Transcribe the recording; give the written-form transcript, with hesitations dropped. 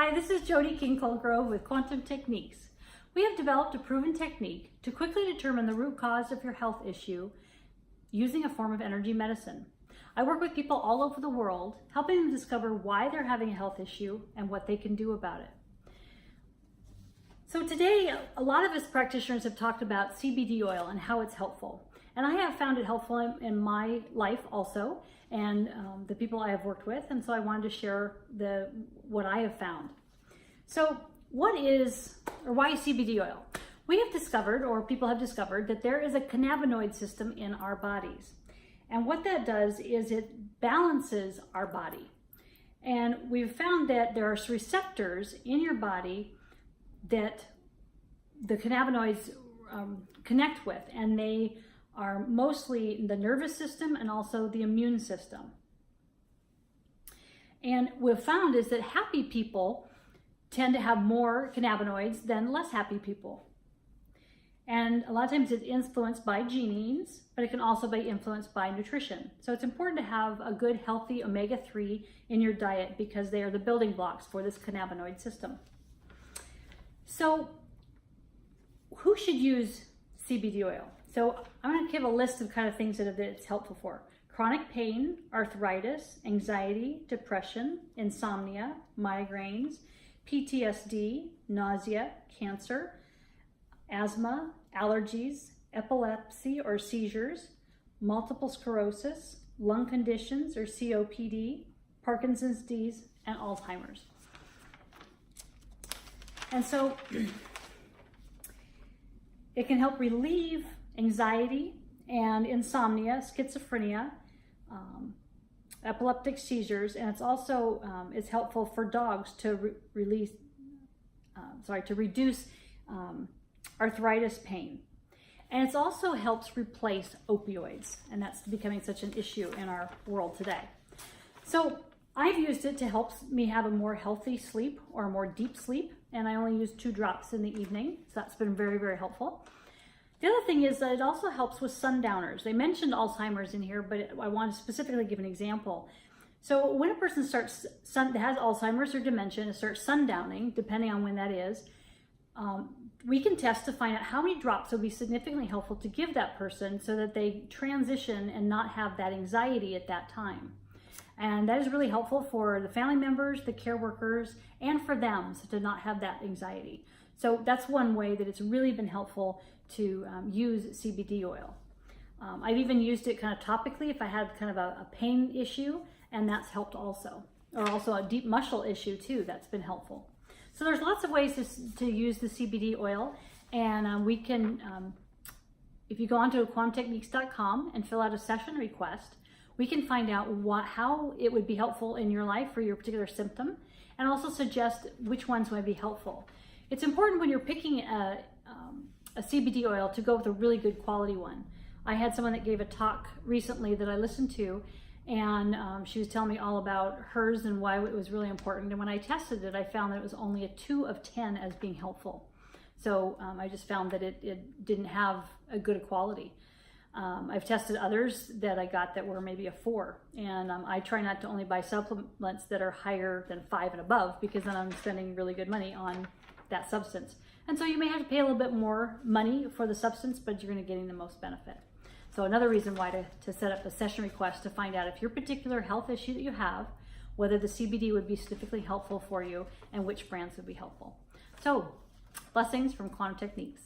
Hi, this is Jody Colegrove with Quantum Techniques. We have developed a proven technique to quickly determine the root cause of your health issue using a form of energy medicine. I work with people all over the world, helping them discover why they're having a health issue and what they can do about it. So today, a lot of us practitioners have talked about CBD oil and how it's helpful. And I have found it helpful in my life also, and the people I have worked with, and so I wanted to share what I have found. So why is CBD oil? We have discovered, or people have discovered, that there is a cannabinoid system in our bodies. And what that does is it balances our body. And we've found that there are receptors in your body that the cannabinoids connect with, and they are mostly the nervous system and also the immune system. And what we've found is that happy people tend to have more cannabinoids than less happy people. And a lot of times it's influenced by genes, but it can also be influenced by nutrition. So it's important to have a good, healthy omega-3 in your diet because they are the building blocks for this cannabinoid system. So who should use CBD oil? So I'm going to give a list of kind of things that it's helpful for. Chronic pain, arthritis, anxiety, depression, insomnia, migraines, PTSD, nausea, cancer, asthma, allergies, epilepsy or seizures, multiple sclerosis, lung conditions or COPD, Parkinson's disease, and Alzheimer's. And so it can help relieve anxiety and insomnia, schizophrenia, epileptic seizures, and it's also is helpful for dogs to reduce arthritis pain. And it also helps replace opioids, and that's becoming such an issue in our world today. So I've used it to help me have a more healthy sleep or a more deep sleep, and I only use 2 drops in the evening, so that's been very, very helpful. The other thing is that it also helps with sundowners. They mentioned Alzheimer's in here, but I want to specifically give an example. So when a person that has Alzheimer's or dementia and starts sundowning, depending on when that is, we can test to find out how many drops would be significantly helpful to give that person so that they transition and not have that anxiety at that time. And that is really helpful for the family members, the care workers, and for them to not have that anxiety. So that's one way that it's really been helpful to use CBD oil. I've even used it kind of topically if I had kind of a pain issue, and that's helped also. Or also a deep muscle issue too, that's been helpful. So there's lots of ways to use the CBD oil, and we can, if you go onto quantumtechniques.com and fill out a session request, we can find out how it would be helpful in your life for your particular symptom, and also suggest which ones might be helpful. It's important when you're picking a CBD oil to go with a really good quality one. I had someone that gave a talk recently that I listened to, and she was telling me all about hers and why it was really important. And when I tested it, I found that it was only a 2 of 10 as being helpful. So I just found that it didn't have a good quality. I've tested others that I got that were maybe a 4. And I try not to only buy supplements that are higher than 5 and above, because then I'm spending really good money on that substance. And so you may have to pay a little bit more money for the substance, but you're going to get the most benefit. So another reason why to set up a session request to find out if your particular health issue that you have, whether the CBD would be specifically helpful for you and which brands would be helpful. So blessings from Quantum Techniques.